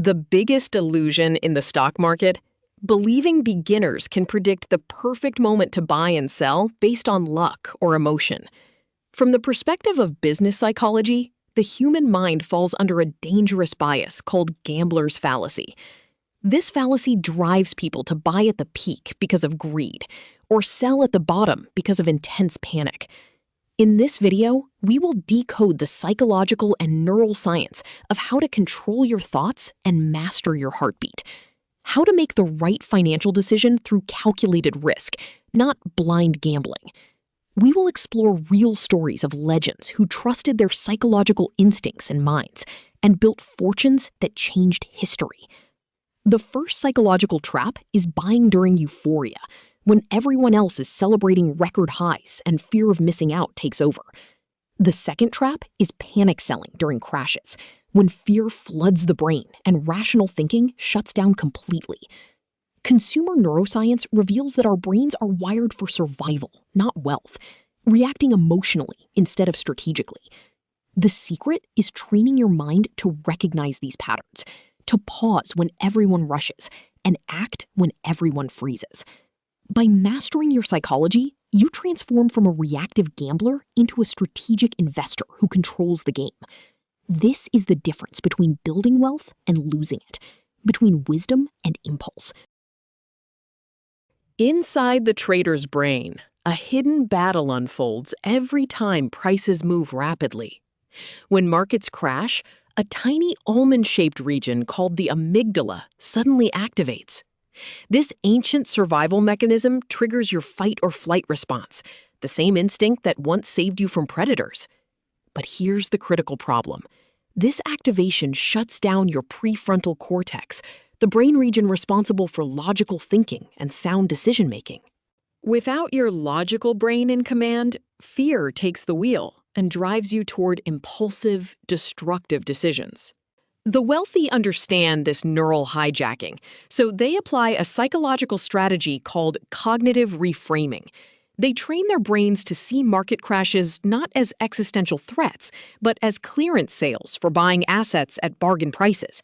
The biggest illusion in the stock market? Believing beginners can predict the perfect moment to buy and sell based on luck or emotion. From the perspective of business psychology, the human mind falls under a dangerous bias called gambler's fallacy. This fallacy drives people to buy at the peak because of greed, or sell at the bottom because of intense panic. In this video, we will decode the psychological and neural science of how to control your thoughts and master your heartbeat. How to make the right financial decision through calculated risk, not blind gambling. We will explore real stories of legends who trusted their psychological instincts and minds and built fortunes that changed history. The first psychological trap is buying during euphoria, when everyone else is celebrating record highs and fear of missing out takes over. The second trap is panic selling during crashes, when fear floods the brain and rational thinking shuts down completely. Consumer neuroscience reveals that our brains are wired for survival, not wealth, reacting emotionally instead of strategically. The secret is training your mind to recognize these patterns, to pause when everyone rushes, and act when everyone freezes. By mastering your psychology, you transform from a reactive gambler into a strategic investor who controls the game. This is the difference between building wealth and losing it, between wisdom and impulse. Inside the trader's brain, a hidden battle unfolds every time prices move rapidly. When markets crash, a tiny almond-shaped region called the amygdala suddenly activates. This ancient survival mechanism triggers your fight or flight response, the same instinct that once saved you from predators. But here's the critical problem. This activation shuts down your prefrontal cortex, the brain region responsible for logical thinking and sound decision-making. Without your logical brain in command, fear takes the wheel and drives you toward impulsive, destructive decisions. The wealthy understand this neural hijacking, so they apply a psychological strategy called cognitive reframing. They train their brains to see market crashes not as existential threats, but as clearance sales for buying assets at bargain prices.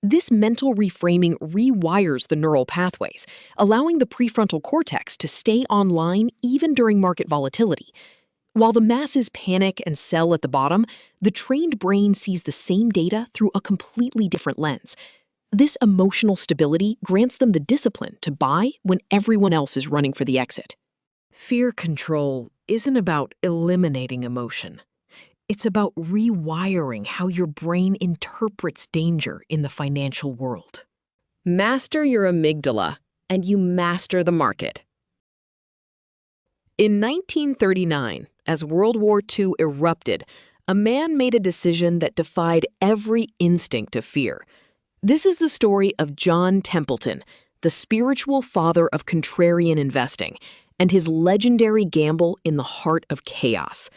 This mental reframing rewires the neural pathways, allowing the prefrontal cortex to stay online even during market volatility. While the masses panic and sell at the bottom, the trained brain sees the same data through a completely different lens. This emotional stability grants them the discipline to buy when everyone else is running for the exit. Fear control isn't about eliminating emotion. It's about rewiring how your brain interprets danger in the financial world. Master your amygdala, and you master the market. In 1939, as World War II erupted, a man made a decision that defied every instinct of fear. This is the story of John Templeton, the spiritual father of contrarian investing, and his legendary gamble in the heart of chaos.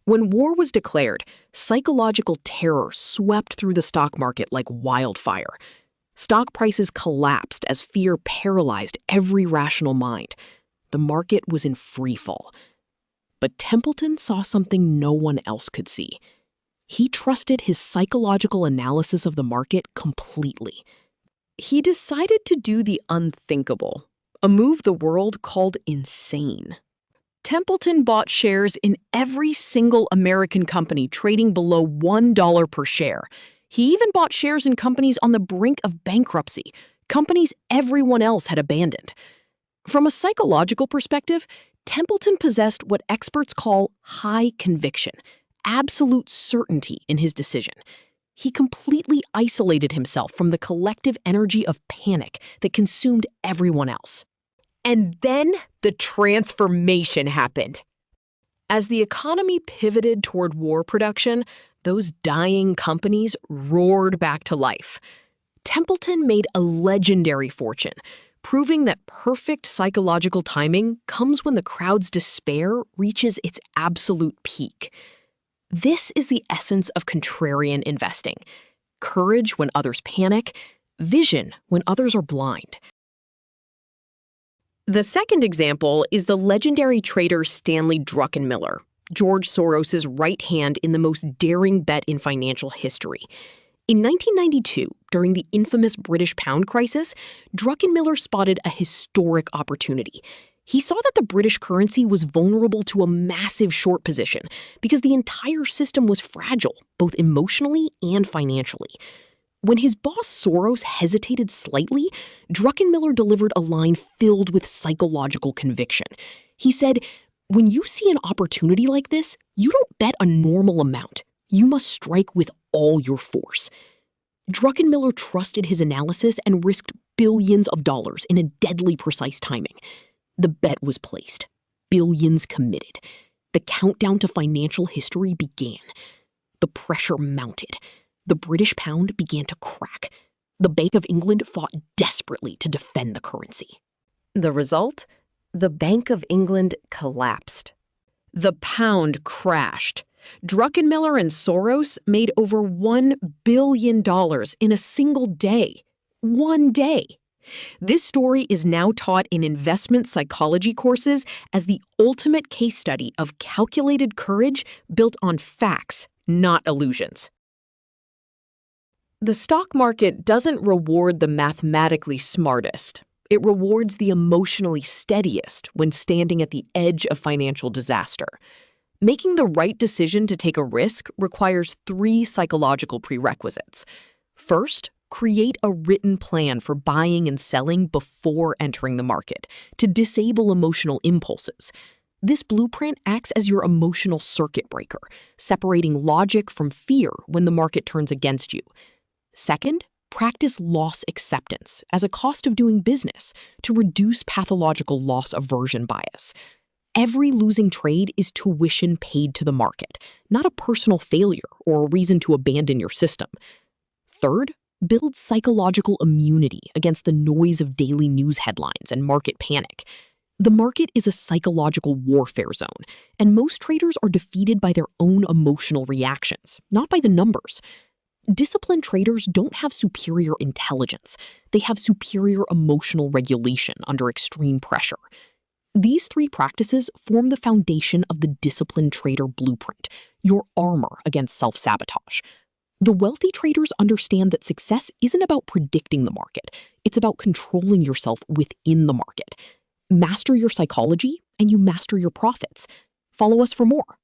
When war was declared, psychological terror swept through the stock market like wildfire. Stock prices collapsed as fear paralyzed every rational mind. The market was in freefall. But Templeton saw something no one else could see. He trusted his psychological analysis of the market completely. He decided to do the unthinkable, a move the world called insane. Templeton bought shares in every single American company trading below $1 per share. He even bought shares in companies on the brink of bankruptcy, companies everyone else had abandoned. From a psychological perspective, Templeton possessed what experts call high conviction, absolute certainty in his decision. He completely isolated himself from the collective energy of panic that consumed everyone else. And then the transformation happened. As the economy pivoted toward war production, those dying companies roared back to life. Templeton made a legendary fortune, proving that perfect psychological timing comes when the crowd's despair reaches its absolute peak. This is the essence of contrarian investing: courage when others panic, vision when others are blind. The second example is the legendary trader Stanley Druckenmiller, George Soros's right hand in the most daring bet in financial history. In 1992, during the infamous British pound crisis, Druckenmiller spotted a historic opportunity. He saw that the British currency was vulnerable to a massive short position because the entire system was fragile, both emotionally and financially. When his boss Soros hesitated slightly, Druckenmiller delivered a line filled with psychological conviction. He said, "When you see an opportunity like this, you don't bet a normal amount. You must strike with all your force." Druckenmiller trusted his analysis and risked billions of dollars in a deadly precise timing. The bet was placed. Billions committed. The countdown to financial history began. The pressure mounted. The British pound began to crack. The Bank of England fought desperately to defend the currency. The result? The Bank of England collapsed. The pound crashed. Druckenmiller and Soros made over $1 billion in a single day. One day. This story is now taught in investment psychology courses as the ultimate case study of calculated courage built on facts, not illusions. The stock market doesn't reward the mathematically smartest. It rewards the emotionally steadiest when standing at the edge of financial disaster. Making the right decision to take a risk requires 3 psychological prerequisites. First, create a written plan for buying and selling before entering the market to disable emotional impulses. This blueprint acts as your emotional circuit breaker, separating logic from fear when the market turns against you. Second, practice loss acceptance as a cost of doing business to reduce pathological loss aversion bias. Every losing trade is tuition paid to the market, not a personal failure or a reason to abandon your system. Third, build psychological immunity against the noise of daily news headlines and market panic. The market is a psychological warfare zone, and most traders are defeated by their own emotional reactions, not by the numbers. Disciplined traders don't have superior intelligence. They have superior emotional regulation under extreme pressure. These 3 practices form the foundation of the disciplined trader blueprint, your armor against self-sabotage. The wealthy traders understand that success isn't about predicting the market. It's about controlling yourself within the market. Master your psychology, and you master your profits. Follow us for more.